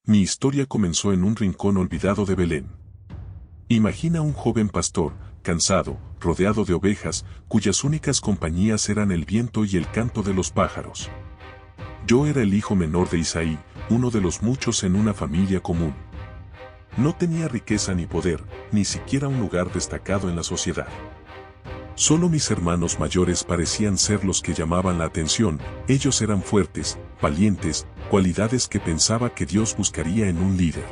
Mi historia comenzó en un rincón olvidado de Belén. Imagina un joven pastor, cansado, rodeado de ovejas, cuyas únicas compañías eran el viento y el canto de los pájaros. Yo era el hijo menor de Isaí, uno de los muchos en una familia común. No tenía riqueza ni poder, ni siquiera un lugar destacado en la sociedad. Solo mis hermanos mayores parecían ser los que llamaban la atención. Ellos eran fuertes, valientes, cualidades que pensaba que Dios buscaría en un líder.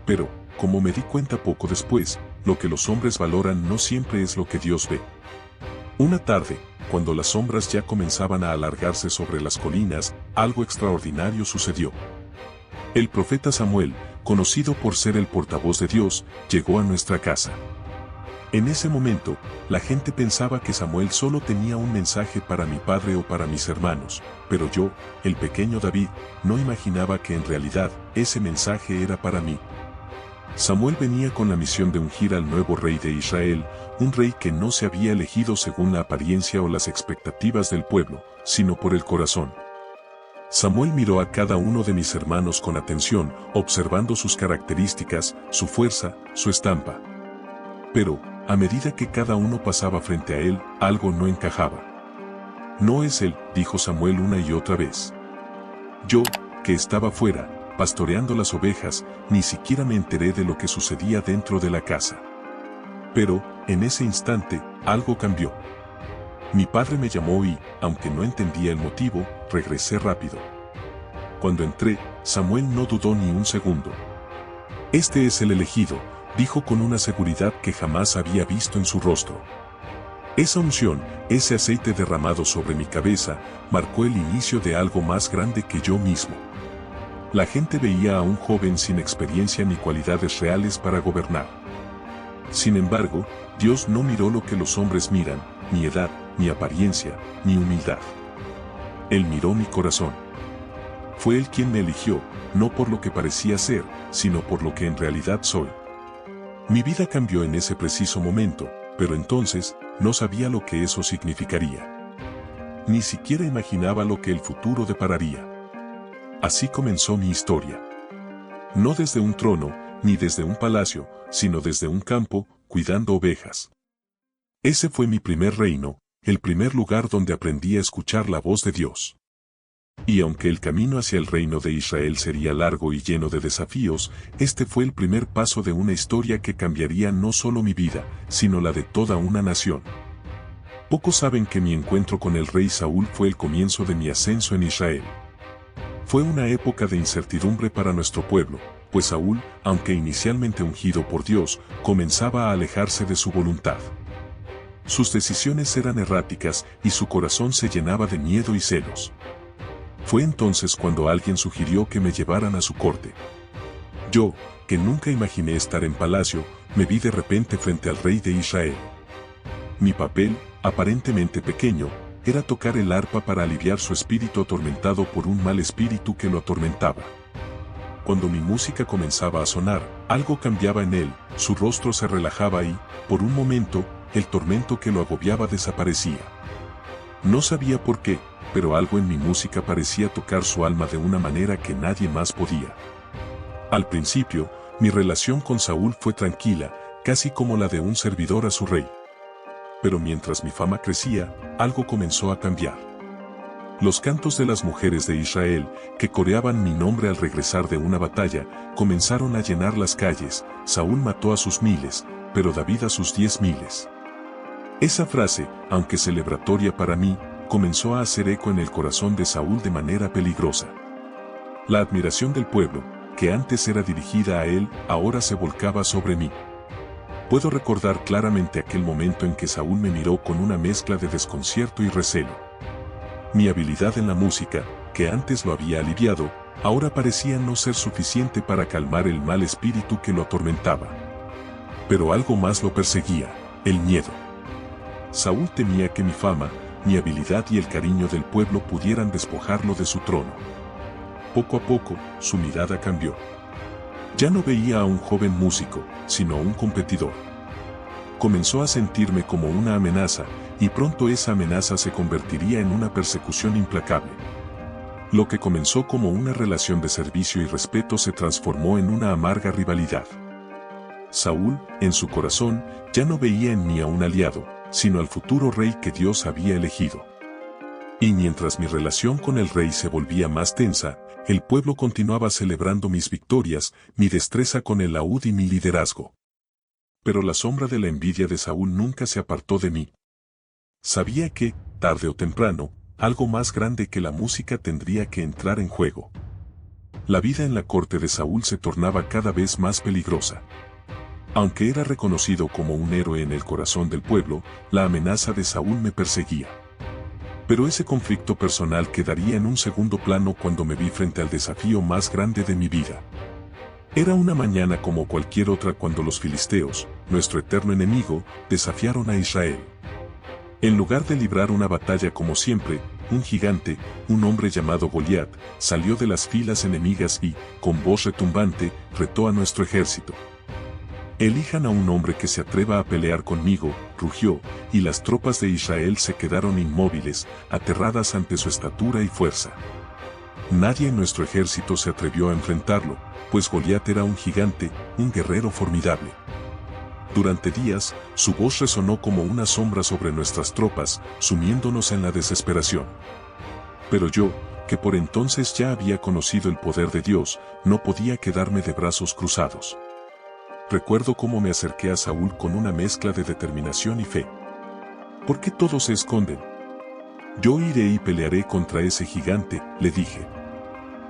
Pero, como me di cuenta poco después, lo que los hombres valoran no siempre es lo que Dios ve. Una tarde, cuando las sombras ya comenzaban a alargarse sobre las colinas, algo extraordinario sucedió. El profeta Samuel, conocido por ser el portavoz de Dios, llegó a nuestra casa. En ese momento, la gente pensaba que Samuel solo tenía un mensaje para mi padre o para mis hermanos, pero yo, el pequeño David, no imaginaba que en realidad ese mensaje era para mí. Samuel venía con la misión de ungir al nuevo rey de Israel, un rey que no se había elegido según la apariencia o las expectativas del pueblo, sino por el corazón. Samuel miró a cada uno de mis hermanos con atención, observando sus características, su fuerza, su estampa. Pero, a medida que cada uno pasaba frente a él, algo no encajaba. No es él, dijo Samuel una y otra vez. Yo, que estaba fuera, pastoreando las ovejas, ni siquiera me enteré de lo que sucedía dentro de la casa. Pero, en ese instante, algo cambió. Mi padre me llamó y, aunque no entendía el motivo, regresé rápido. Cuando entré, Samuel no dudó ni un segundo. Este es el elegido, dijo con una seguridad que jamás había visto en su rostro. Esa unción, ese aceite derramado sobre mi cabeza, marcó el inicio de algo más grande que yo mismo. La gente veía a un joven sin experiencia ni cualidades reales para gobernar. Sin embargo, Dios no miró lo que los hombres miran, ni edad, ni apariencia, ni humildad. Él miró mi corazón. Fue Él quien me eligió, no por lo que parecía ser, sino por lo que en realidad soy. Mi vida cambió en ese preciso momento, pero entonces, no sabía lo que eso significaría. Ni siquiera imaginaba lo que el futuro depararía. Así comenzó mi historia. No desde un trono, ni desde un palacio, sino desde un campo, cuidando ovejas. Ese fue mi primer reino, el primer lugar donde aprendí a escuchar la voz de Dios. Y aunque el camino hacia el reino de Israel sería largo y lleno de desafíos, este fue el primer paso de una historia que cambiaría no solo mi vida, sino la de toda una nación. Pocos saben que mi encuentro con el rey Saúl fue el comienzo de mi ascenso en Israel. Fue una época de incertidumbre para nuestro pueblo, pues Saúl, aunque inicialmente ungido por Dios, comenzaba a alejarse de su voluntad. Sus decisiones eran erráticas y su corazón se llenaba de miedo y celos. Fue entonces cuando alguien sugirió que me llevaran a su corte. Yo, que nunca imaginé estar en palacio, me vi de repente frente al rey de Israel. Mi papel, aparentemente pequeño, era tocar el arpa para aliviar su espíritu atormentado por un mal espíritu que lo atormentaba. Cuando mi música comenzaba a sonar, algo cambiaba en él, su rostro se relajaba y, por un momento, el tormento que lo agobiaba desaparecía. No sabía por qué, pero algo en mi música parecía tocar su alma de una manera que nadie más podía. Al principio, mi relación con Saúl fue tranquila, casi como la de un servidor a su rey. Pero mientras mi fama crecía, algo comenzó a cambiar. Los cantos de las mujeres de Israel, que coreaban mi nombre al regresar de una batalla, comenzaron a llenar las calles. Saúl mató a sus miles, pero David a sus 10.000. Esa frase, aunque celebratoria para mí, comenzó a hacer eco en el corazón de Saúl de manera peligrosa. La admiración del pueblo, que antes era dirigida a él, ahora se volcaba sobre mí. Puedo recordar claramente aquel momento en que Saúl me miró con una mezcla de desconcierto y recelo. Mi habilidad en la música, que antes lo había aliviado, ahora parecía no ser suficiente para calmar el mal espíritu que lo atormentaba. Pero algo más lo perseguía, el miedo. Saúl temía que mi fama, mi habilidad y el cariño del pueblo pudieran despojarlo de su trono. Poco a poco, su mirada cambió. Ya no veía a un joven músico, sino a un competidor. Comenzó a sentirme como una amenaza, y pronto esa amenaza se convertiría en una persecución implacable. Lo que comenzó como una relación de servicio y respeto se transformó en una amarga rivalidad. Saúl, en su corazón, ya no veía en mí a un aliado, sino al futuro rey que Dios había elegido. Y mientras mi relación con el rey se volvía más tensa, el pueblo continuaba celebrando mis victorias, mi destreza con el laúd y mi liderazgo. Pero la sombra de la envidia de Saúl nunca se apartó de mí. Sabía que, tarde o temprano, algo más grande que la música tendría que entrar en juego. La vida en la corte de Saúl se tornaba cada vez más peligrosa. Aunque era reconocido como un héroe en el corazón del pueblo, la amenaza de Saúl me perseguía. Pero ese conflicto personal quedaría en un segundo plano cuando me vi frente al desafío más grande de mi vida. Era una mañana como cualquier otra cuando los filisteos, nuestro eterno enemigo, desafiaron a Israel. En lugar de librar una batalla como siempre, un gigante, un hombre llamado Goliat, salió de las filas enemigas y, con voz retumbante, retó a nuestro ejército. «Elijan a un hombre que se atreva a pelear conmigo», rugió, y las tropas de Israel se quedaron inmóviles, aterradas ante su estatura y fuerza. Nadie en nuestro ejército se atrevió a enfrentarlo, pues Goliat era un gigante, un guerrero formidable. Durante días, su voz resonó como una sombra sobre nuestras tropas, sumiéndonos en la desesperación. Pero yo, que por entonces ya había conocido el poder de Dios, no podía quedarme de brazos cruzados. Recuerdo cómo me acerqué a Saúl con una mezcla de determinación y fe. ¿Por qué todos se esconden? Yo iré y pelearé contra ese gigante, le dije.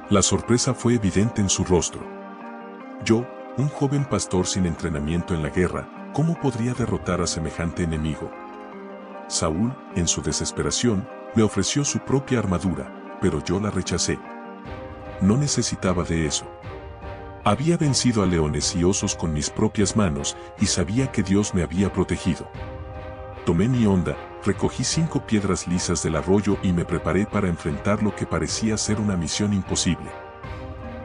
La sorpresa fue evidente en su rostro. Yo, un joven pastor sin entrenamiento en la guerra, ¿cómo podría derrotar a semejante enemigo? Saúl, en su desesperación, me ofreció su propia armadura, pero yo la rechacé. No necesitaba de eso. Había vencido a leones y osos con mis propias manos y sabía que Dios me había protegido. Tomé mi honda, recogí 5 piedras lisas del arroyo y me preparé para enfrentar lo que parecía ser una misión imposible.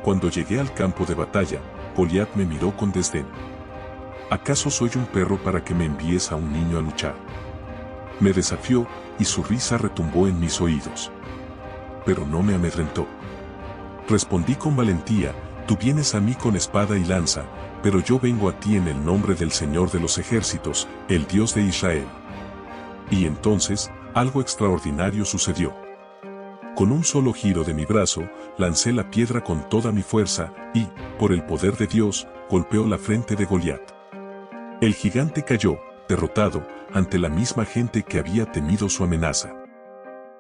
Cuando llegué al campo de batalla, Goliat me miró con desdén. ¿Acaso soy un perro para que me envíes a un niño a luchar? Me desafió y su risa retumbó en mis oídos. Pero no me amedrentó. Respondí con valentía: tú vienes a mí con espada y lanza, pero yo vengo a ti en el nombre del Señor de los ejércitos, el Dios de Israel. Y entonces, algo extraordinario sucedió. Con un solo giro de mi brazo, lancé la piedra con toda mi fuerza y, por el poder de Dios, golpeó la frente de Goliat. El gigante cayó, derrotado, ante la misma gente que había temido su amenaza.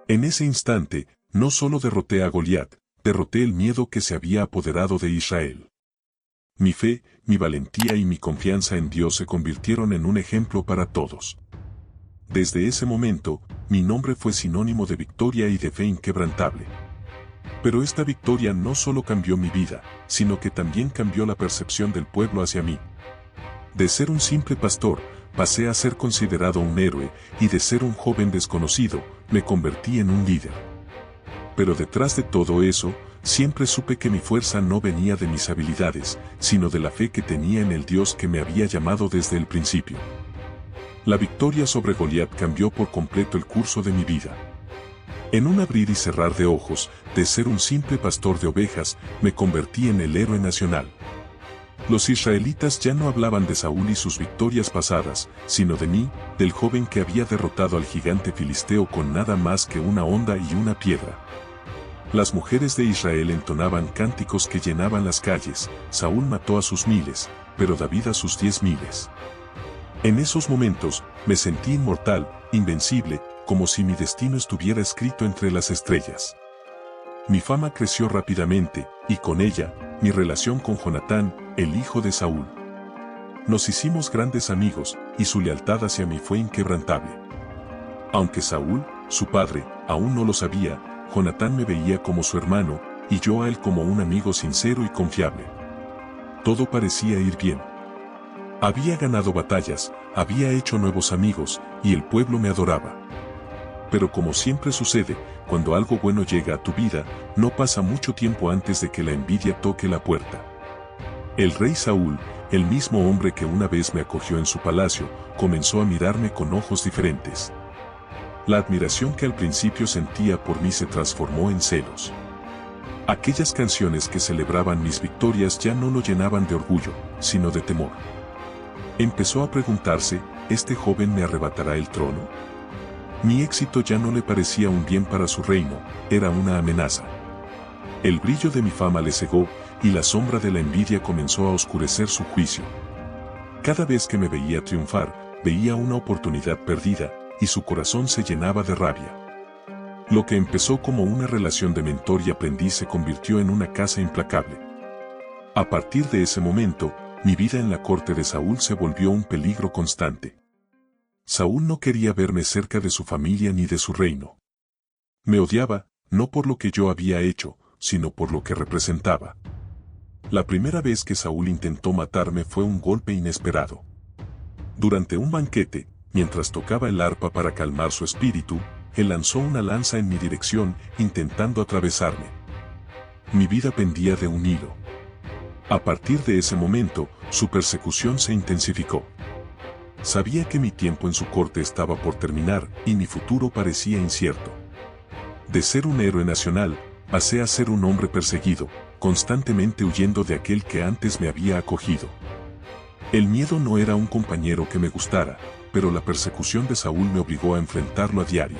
En ese instante, no solo derroté a Goliat, derroté el miedo que se había apoderado de Israel. Mi fe, mi valentía y mi confianza en Dios se convirtieron en un ejemplo para todos. Desde ese momento, mi nombre fue sinónimo de victoria y de fe inquebrantable. Pero esta victoria no solo cambió mi vida, sino que también cambió la percepción del pueblo hacia mí. De ser un simple pastor, pasé a ser considerado un héroe, y de ser un joven desconocido, me convertí en un líder. Pero detrás de todo eso, siempre supe que mi fuerza no venía de mis habilidades, sino de la fe que tenía en el Dios que me había llamado desde el principio. La victoria sobre Goliat cambió por completo el curso de mi vida. En un abrir y cerrar de ojos, de ser un simple pastor de ovejas, me convertí en el héroe nacional. Los israelitas ya no hablaban de Saúl y sus victorias pasadas, sino de mí, del joven que había derrotado al gigante filisteo con nada más que una honda y una piedra. Las mujeres de Israel entonaban cánticos que llenaban las calles: Saúl mató a sus miles, pero David a sus 10.000. En esos momentos, me sentí inmortal, invencible, como si mi destino estuviera escrito entre las estrellas. Mi fama creció rápidamente, y con ella, mi relación con Jonatán, el hijo de Saúl. Nos hicimos grandes amigos, y su lealtad hacia mí fue inquebrantable. Aunque Saúl, su padre, aún no lo sabía, Jonatán me veía como su hermano, y yo a él como un amigo sincero y confiable. Todo parecía ir bien. Había ganado batallas, había hecho nuevos amigos, y el pueblo me adoraba. Pero como siempre sucede, cuando algo bueno llega a tu vida, no pasa mucho tiempo antes de que la envidia toque la puerta. El rey Saúl, el mismo hombre que una vez me acogió en su palacio, comenzó a mirarme con ojos diferentes. La admiración que al principio sentía por mí se transformó en celos. Aquellas canciones que celebraban mis victorias ya no lo llenaban de orgullo, sino de temor. Empezó a preguntarse, ¿este joven me arrebatará el trono? Mi éxito ya no le parecía un bien para su reino, era una amenaza. El brillo de mi fama le cegó, y la sombra de la envidia comenzó a oscurecer su juicio. Cada vez que me veía triunfar, veía una oportunidad perdida, y su corazón se llenaba de rabia. Lo que empezó como una relación de mentor y aprendiz se convirtió en una caza implacable. A partir de ese momento, mi vida en la corte de Saúl se volvió un peligro constante. Saúl no quería verme cerca de su familia ni de su reino. Me odiaba, no por lo que yo había hecho, sino por lo que representaba. La primera vez que Saúl intentó matarme fue un golpe inesperado. Durante un banquete, mientras tocaba el arpa para calmar su espíritu, él lanzó una lanza en mi dirección, intentando atravesarme. Mi vida pendía de un hilo. A partir de ese momento, su persecución se intensificó. Sabía que mi tiempo en su corte estaba por terminar, y mi futuro parecía incierto. De ser un héroe nacional, pasé a ser un hombre perseguido, constantemente huyendo de aquel que antes me había acogido. El miedo no era un compañero que me gustara, pero la persecución de Saúl me obligó a enfrentarlo a diario.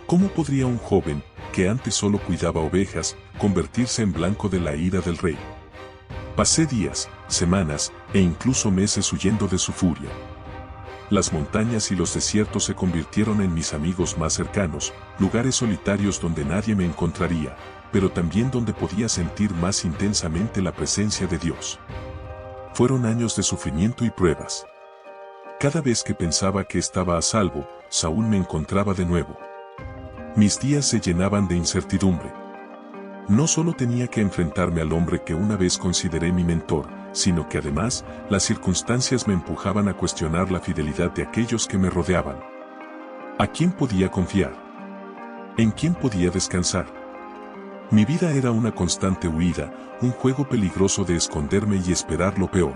¿Cómo podría un joven, que antes solo cuidaba ovejas, convertirse en blanco de la ira del rey? Pasé días, semanas, e incluso meses huyendo de su furia. Las montañas y los desiertos se convirtieron en mis amigos más cercanos, lugares solitarios donde nadie me encontraría, pero también donde podía sentir más intensamente la presencia de Dios. Fueron años de sufrimiento y pruebas. Cada vez que pensaba que estaba a salvo, Saúl me encontraba de nuevo. Mis días se llenaban de incertidumbre. No solo tenía que enfrentarme al hombre que una vez consideré mi mentor, sino que además, las circunstancias me empujaban a cuestionar la fidelidad de aquellos que me rodeaban. ¿A quién podía confiar? ¿En quién podía descansar? Mi vida era una constante huida, un juego peligroso de esconderme y esperar lo peor.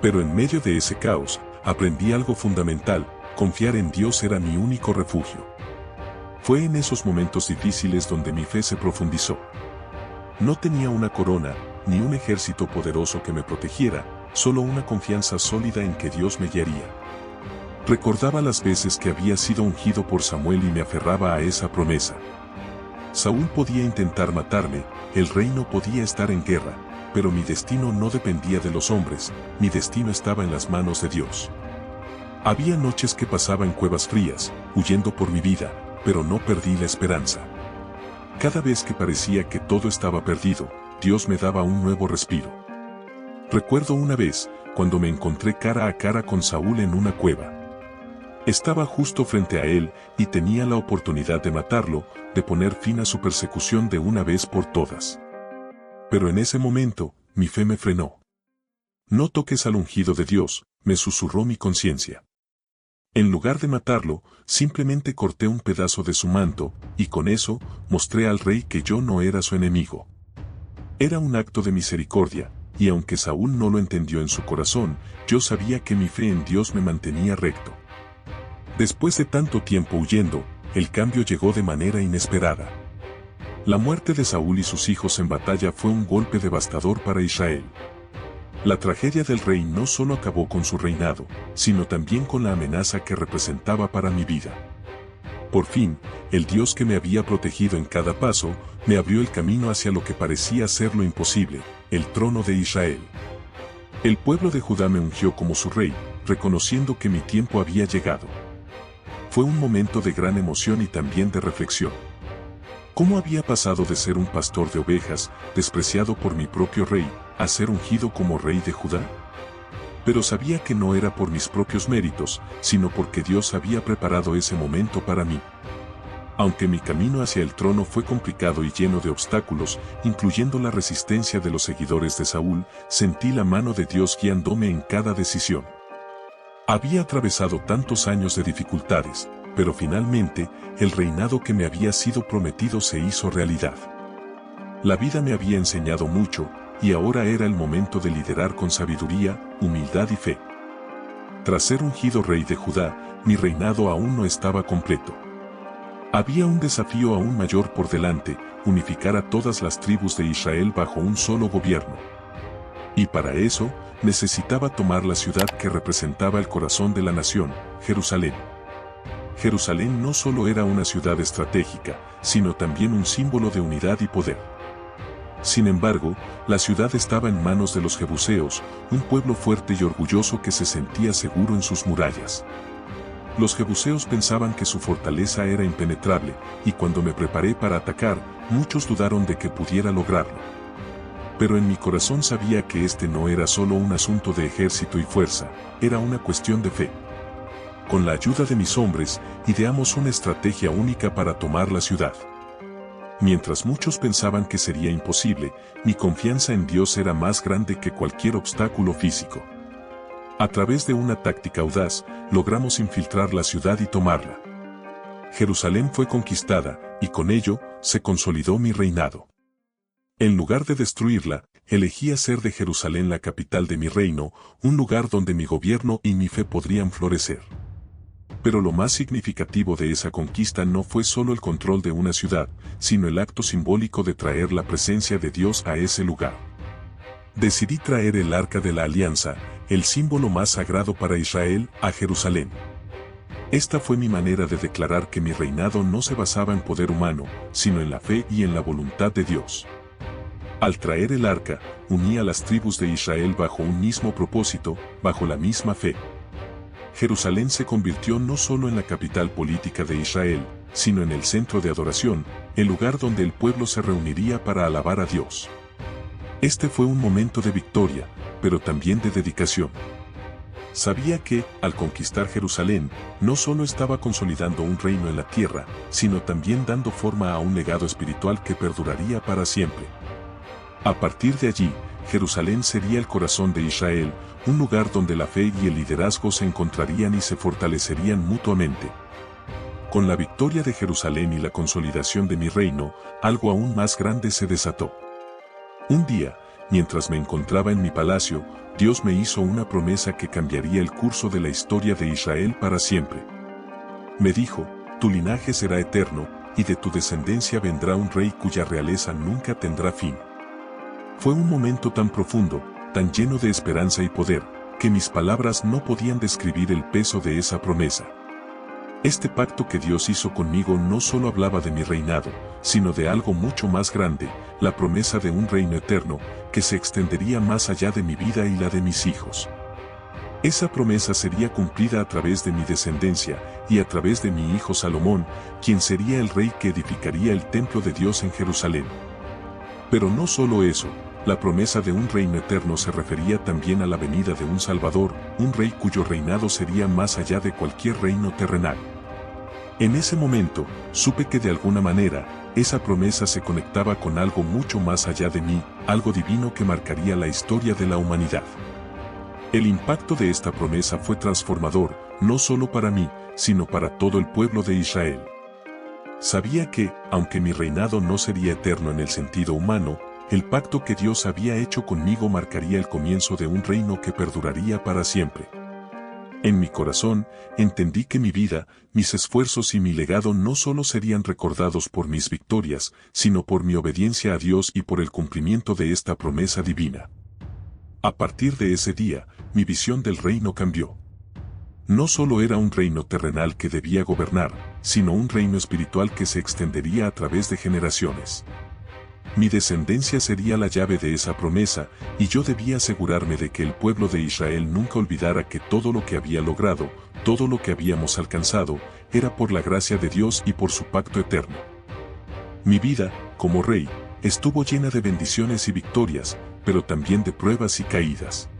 Pero en medio de ese caos, aprendí algo fundamental: confiar en Dios era mi único refugio. Fue en esos momentos difíciles donde mi fe se profundizó. No tenía una corona, ni un ejército poderoso que me protegiera, solo una confianza sólida en que Dios me guiaría. Recordaba las veces que había sido ungido por Samuel y me aferraba a esa promesa. Saúl podía intentar matarme, el reino podía estar en guerra, pero mi destino no dependía de los hombres, mi destino estaba en las manos de Dios. Había noches que pasaba en cuevas frías, huyendo por mi vida, pero no perdí la esperanza. Cada vez que parecía que todo estaba perdido, Dios me daba un nuevo respiro. Recuerdo una vez, cuando me encontré cara a cara con Saúl en una cueva. Estaba justo frente a él, y tenía la oportunidad de matarlo, de poner fin a su persecución de una vez por todas. Pero en ese momento, mi fe me frenó. No toques al ungido de Dios, me susurró mi conciencia. En lugar de matarlo, simplemente corté un pedazo de su manto, y con eso, mostré al rey que yo no era su enemigo. Era un acto de misericordia, y aunque Saúl no lo entendió en su corazón, yo sabía que mi fe en Dios me mantenía recto. Después de tanto tiempo huyendo, el cambio llegó de manera inesperada. La muerte de Saúl y sus hijos en batalla fue un golpe devastador para Israel. La tragedia del rey no solo acabó con su reinado, sino también con la amenaza que representaba para mi vida. Por fin, el Dios que me había protegido en cada paso, me abrió el camino hacia lo que parecía ser lo imposible, el trono de Israel. El pueblo de Judá me ungió como su rey, reconociendo que mi tiempo había llegado. Fue un momento de gran emoción y también de reflexión. ¿Cómo había pasado de ser un pastor de ovejas, despreciado por mi propio rey, a ser ungido como rey de Judá? Pero sabía que no era por mis propios méritos, sino porque Dios había preparado ese momento para mí. Aunque mi camino hacia el trono fue complicado y lleno de obstáculos, incluyendo la resistencia de los seguidores de Saúl, sentí la mano de Dios guiándome en cada decisión. Había atravesado tantos años de dificultades, pero finalmente, el reinado que me había sido prometido se hizo realidad. La vida me había enseñado mucho, y ahora era el momento de liderar con sabiduría, humildad y fe. Tras ser ungido rey de Judá, mi reinado aún no estaba completo. Había un desafío aún mayor por delante, unificar a todas las tribus de Israel bajo un solo gobierno. Y para eso, necesitaba tomar la ciudad que representaba el corazón de la nación, Jerusalén. Jerusalén no solo era una ciudad estratégica, sino también un símbolo de unidad y poder. Sin embargo, la ciudad estaba en manos de los jebuseos, un pueblo fuerte y orgulloso que se sentía seguro en sus murallas. Los jebuseos pensaban que su fortaleza era impenetrable, y cuando me preparé para atacar, muchos dudaron de que pudiera lograrlo. Pero en mi corazón sabía que este no era solo un asunto de ejército y fuerza, era una cuestión de fe. Con la ayuda de mis hombres, ideamos una estrategia única para tomar la ciudad. Mientras muchos pensaban que sería imposible, mi confianza en Dios era más grande que cualquier obstáculo físico. A través de una táctica audaz, logramos infiltrar la ciudad y tomarla. Jerusalén fue conquistada, y con ello, se consolidó mi reinado. En lugar de destruirla, elegí hacer de Jerusalén la capital de mi reino, un lugar donde mi gobierno y mi fe podrían florecer. Pero lo más significativo de esa conquista no fue solo el control de una ciudad, sino el acto simbólico de traer la presencia de Dios a ese lugar. Decidí traer el Arca de la Alianza, el símbolo más sagrado para Israel, a Jerusalén. Esta fue mi manera de declarar que mi reinado no se basaba en poder humano, sino en la fe y en la voluntad de Dios. Al traer el arca, uní a las tribus de Israel bajo un mismo propósito, bajo la misma fe. Jerusalén se convirtió no solo en la capital política de Israel, sino en el centro de adoración, el lugar donde el pueblo se reuniría para alabar a Dios. Este fue un momento de victoria, pero también de dedicación. Sabía que, al conquistar Jerusalén, no solo estaba consolidando un reino en la tierra, sino también dando forma a un legado espiritual que perduraría para siempre. A partir de allí, Jerusalén sería el corazón de Israel, un lugar donde la fe y el liderazgo se encontrarían y se fortalecerían mutuamente. Con la victoria de Jerusalén y la consolidación de mi reino, algo aún más grande se desató. Un día, mientras me encontraba en mi palacio, Dios me hizo una promesa que cambiaría el curso de la historia de Israel para siempre. Me dijo, tu linaje será eterno, y de tu descendencia vendrá un rey cuya realeza nunca tendrá fin. Fue un momento tan profundo, tan lleno de esperanza y poder, que mis palabras no podían describir el peso de esa promesa. Este pacto que Dios hizo conmigo no solo hablaba de mi reinado, sino de algo mucho más grande, la promesa de un reino eterno, que se extendería más allá de mi vida y la de mis hijos. Esa promesa sería cumplida a través de mi descendencia, y a través de mi hijo Salomón, quien sería el rey que edificaría el templo de Dios en Jerusalén. Pero no solo eso, la promesa de un reino eterno se refería también a la venida de un Salvador, un rey cuyo reinado sería más allá de cualquier reino terrenal. En ese momento, supe que de alguna manera, esa promesa se conectaba con algo mucho más allá de mí, algo divino que marcaría la historia de la humanidad. El impacto de esta promesa fue transformador, no solo para mí, sino para todo el pueblo de Israel. Sabía que, aunque mi reinado no sería eterno en el sentido humano, el pacto que Dios había hecho conmigo marcaría el comienzo de un reino que perduraría para siempre. En mi corazón, entendí que mi vida, mis esfuerzos y mi legado no solo serían recordados por mis victorias, sino por mi obediencia a Dios y por el cumplimiento de esta promesa divina. A partir de ese día, mi visión del reino cambió. No solo era un reino terrenal que debía gobernar, sino un reino espiritual que se extendería a través de generaciones. Mi descendencia sería la llave de esa promesa, y yo debía asegurarme de que el pueblo de Israel nunca olvidara que todo lo que había logrado, todo lo que habíamos alcanzado, era por la gracia de Dios y por su pacto eterno. Mi vida, como rey, estuvo llena de bendiciones y victorias, pero también de pruebas y caídas.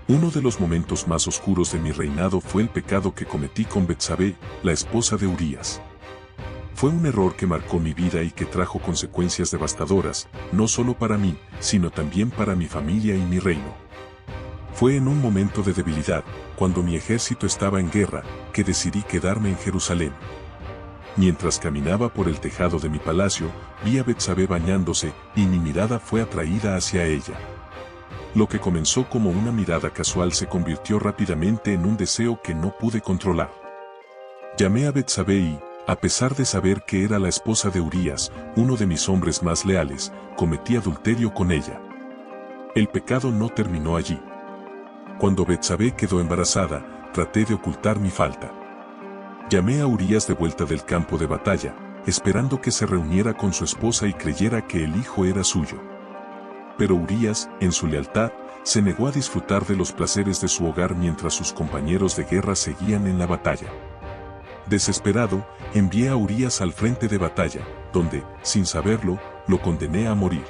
Uno de los momentos más oscuros de mi reinado fue el pecado que cometí con Betsabé, la esposa de Urías. Fue un error que marcó mi vida y que trajo consecuencias devastadoras, no solo para mí, sino también para mi familia y mi reino. Fue en un momento de debilidad, cuando mi ejército estaba en guerra, que decidí quedarme en Jerusalén. Mientras caminaba por el tejado de mi palacio, vi a Betsabé bañándose, y mi mirada fue atraída hacia ella. Lo que comenzó como una mirada casual se convirtió rápidamente en un deseo que no pude controlar. Llamé a Betsabé y, a pesar de saber que era la esposa de Urías, uno de mis hombres más leales, cometí adulterio con ella. El pecado no terminó allí. Cuando Betsabé quedó embarazada, traté de ocultar mi falta. Llamé a Urías de vuelta del campo de batalla, esperando que se reuniera con su esposa y creyera que el hijo era suyo. Pero Urías, en su lealtad, se negó a disfrutar de los placeres de su hogar mientras sus compañeros de guerra seguían en la batalla. Desesperado, envié a Urías al frente de batalla, donde, sin saberlo, lo condené a morir.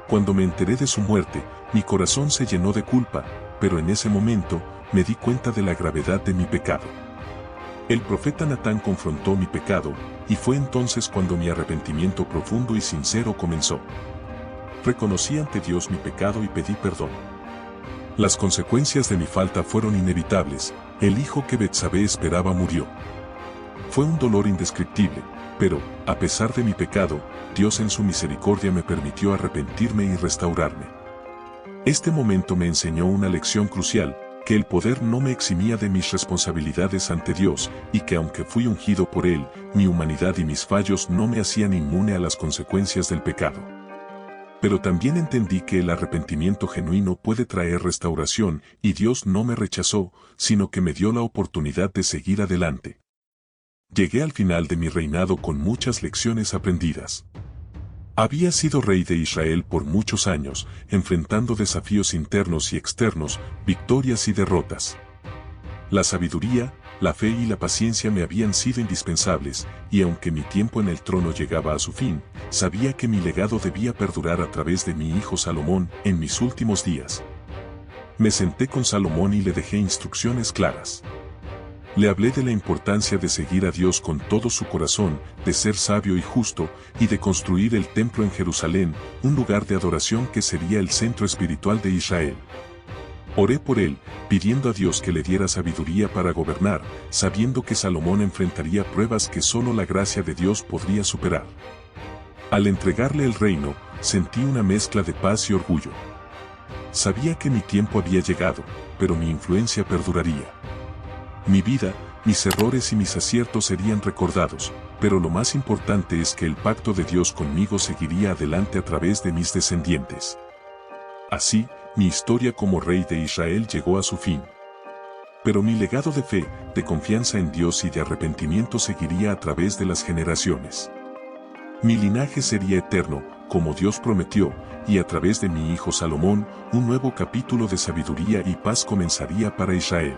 Cuando me enteré de su muerte, mi corazón se llenó de culpa, pero en ese momento, me di cuenta de la gravedad de mi pecado. El profeta Natán confrontó mi pecado, y fue entonces cuando mi arrepentimiento profundo y sincero comenzó. Reconocí ante Dios mi pecado y pedí perdón. Las consecuencias de mi falta fueron inevitables, el hijo que Betsabé esperaba murió. Fue un dolor indescriptible, pero, a pesar de mi pecado, Dios en su misericordia me permitió arrepentirme y restaurarme. Este momento me enseñó una lección crucial, que el poder no me eximía de mis responsabilidades ante Dios, y que aunque fui ungido por Él, mi humanidad y mis fallos no me hacían inmune a las consecuencias del pecado. Pero también entendí que el arrepentimiento genuino puede traer restauración, y Dios no me rechazó, sino que me dio la oportunidad de seguir adelante. Llegué al final de mi reinado con muchas lecciones aprendidas. Había sido rey de Israel por muchos años, enfrentando desafíos internos y externos, victorias y derrotas. La sabiduría, la fe y la paciencia me habían sido indispensables, y aunque mi tiempo en el trono llegaba a su fin, sabía que mi legado debía perdurar a través de mi hijo Salomón en mis últimos días. Me senté con Salomón y le dejé instrucciones claras. Le hablé de la importancia de seguir a Dios con todo su corazón, de ser sabio y justo, y de construir el templo en Jerusalén, un lugar de adoración que sería el centro espiritual de Israel. Oré por él, pidiendo a Dios que le diera sabiduría para gobernar, sabiendo que Salomón enfrentaría pruebas que solo la gracia de Dios podría superar. Al entregarle el reino, sentí una mezcla de paz y orgullo. Sabía que mi tiempo había llegado, pero mi influencia perduraría. Mi vida, mis errores y mis aciertos serían recordados, pero lo más importante es que el pacto de Dios conmigo seguiría adelante a través de mis descendientes. Así, mi historia como rey de Israel llegó a su fin. Pero mi legado de fe, de confianza en Dios y de arrepentimiento seguiría a través de las generaciones. Mi linaje sería eterno, como Dios prometió, y a través de mi hijo Salomón, un nuevo capítulo de sabiduría y paz comenzaría para Israel.